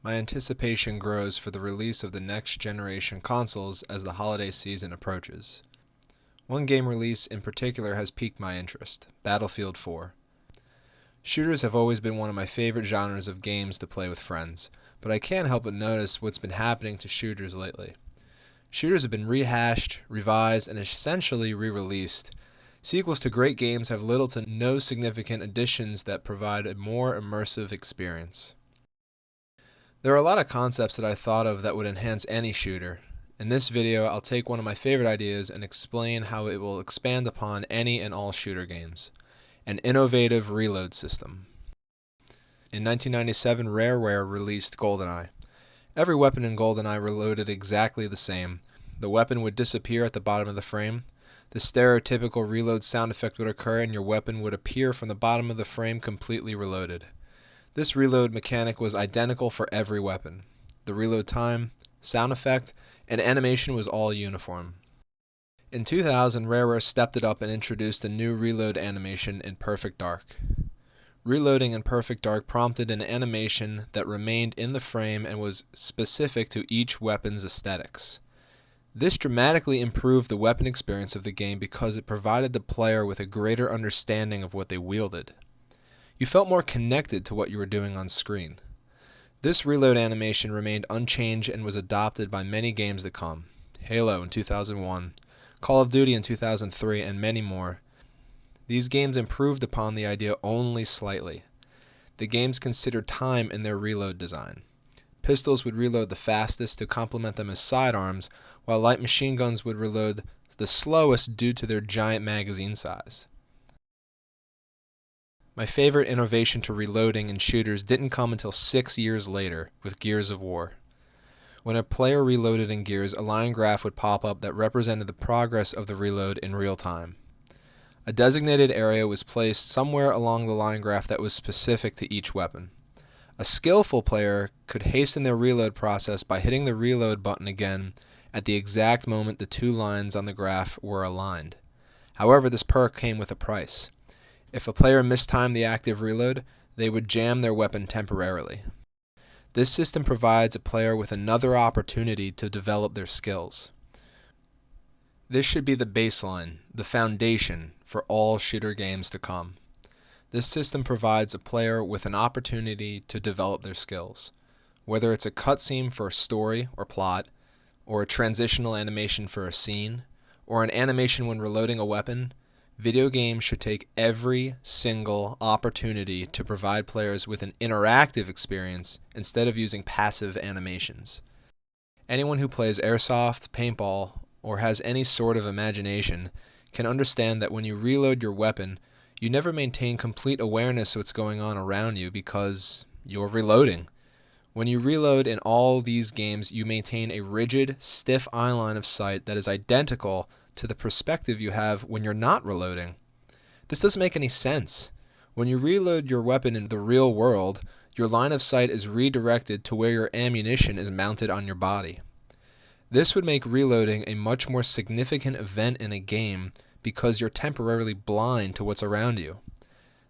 My anticipation grows for the release of the next generation consoles as the holiday season approaches. One game release in particular has piqued my interest, Battlefield 4. Shooters have always been one of my favorite genres of games to play with friends, but I can't help but notice what's been happening to shooters lately. Shooters have been rehashed, revised, and essentially re-released. Sequels to great games have little to no significant additions that provide a more immersive experience. There are a lot of concepts that I thought of that would enhance any shooter. In this video, I'll take one of my favorite ideas and explain how it will expand upon any and all shooter games. An innovative reload system. In 1997, Rareware released GoldenEye. Every weapon in GoldenEye reloaded exactly the same. The weapon would disappear at the bottom of the frame. The stereotypical reload sound effect would occur and your weapon would appear from the bottom of the frame completely reloaded. This reload mechanic was identical for every weapon. The reload time, sound effect, and animation was all uniform. In 2000, Rareware stepped it up and introduced a new reload animation in Perfect Dark. Reloading in Perfect Dark prompted an animation that remained in the frame and was specific to each weapon's aesthetics. This dramatically improved the weapon experience of the game because it provided the player with a greater understanding of what they wielded. You felt more connected to what you were doing on screen. This reload animation remained unchanged and was adopted by many games to come. Halo in 2001, Call of Duty in 2003, and many more. These games improved upon the idea only slightly. The games considered time in their reload design. Pistols would reload the fastest to complement them as sidearms, while light machine guns would reload the slowest due to their giant magazine size. My favorite innovation to reloading in shooters didn't come until 6 years later with Gears of War. When a player reloaded in Gears, a line graph would pop up that represented the progress of the reload in real time. A designated area was placed somewhere along the line graph that was specific to each weapon. A skillful player could hasten their reload process by hitting the reload button again at the exact moment the two lines on the graph were aligned. However, this perk came with a price. If a player mistimed the active reload, they would jam their weapon temporarily. This system provides a player with another opportunity to develop their skills. This should be the baseline, the foundation, for all shooter games to come. This system provides a player with an opportunity to develop their skills. Whether it's a cutscene for a story or plot, or a transitional animation for a scene, or an animation when reloading a weapon, video games should take every single opportunity to provide players with an interactive experience instead of using passive animations. Anyone who plays airsoft, paintball, or has any sort of imagination can understand that when you reload your weapon, you never maintain complete awareness of what's going on around you because you're reloading. When you reload in all these games, you maintain a rigid, stiff eye line of sight that is identical to the perspective you have when you're not reloading. This doesn't make any sense. When you reload your weapon in the real world, your line of sight is redirected to where your ammunition is mounted on your body. This would make reloading a much more significant event in a game because you're temporarily blind to what's around you.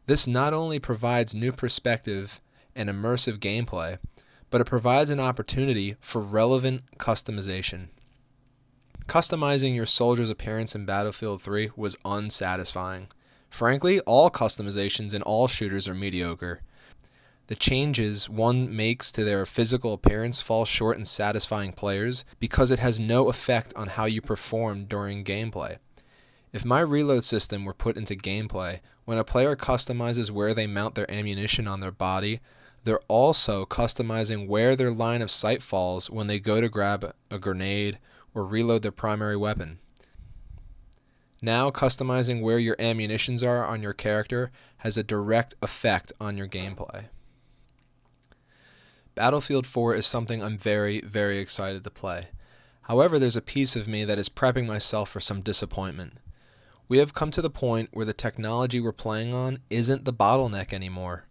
This not only provides new perspective and immersive gameplay, but it provides an opportunity for relevant customization. Customizing your soldier's appearance in Battlefield 3 was unsatisfying. Frankly, all customizations in all shooters are mediocre. The changes one makes to their physical appearance fall short in satisfying players because it has no effect on how you perform during gameplay. If my reload system were put into gameplay, when a player customizes where they mount their ammunition on their body, they're also customizing where their line of sight falls when they go to grab a grenade or reload their primary weapon. Now, customizing where your ammunitions are on your character has a direct effect on your gameplay. Battlefield 4 is something I'm very, very excited to play. However, there's a piece of me that is prepping myself for some disappointment. We have come to the point where the technology we're playing on isn't the bottleneck anymore.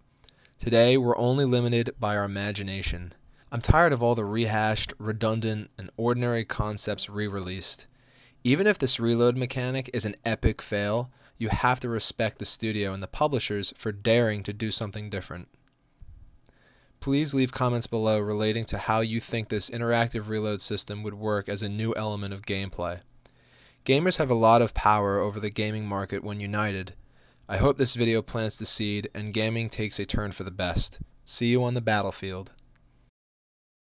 Today, we're only limited by our imagination. I'm tired of all the rehashed, redundant, and ordinary concepts re-released. Even if this reload mechanic is an epic fail, you have to respect the studio and the publishers for daring to do something different. Please leave comments below relating to how you think this interactive reload system would work as a new element of gameplay. Gamers have a lot of power over the gaming market when united. I hope this video plants the seed and gaming takes a turn for the best. See you on the battlefield.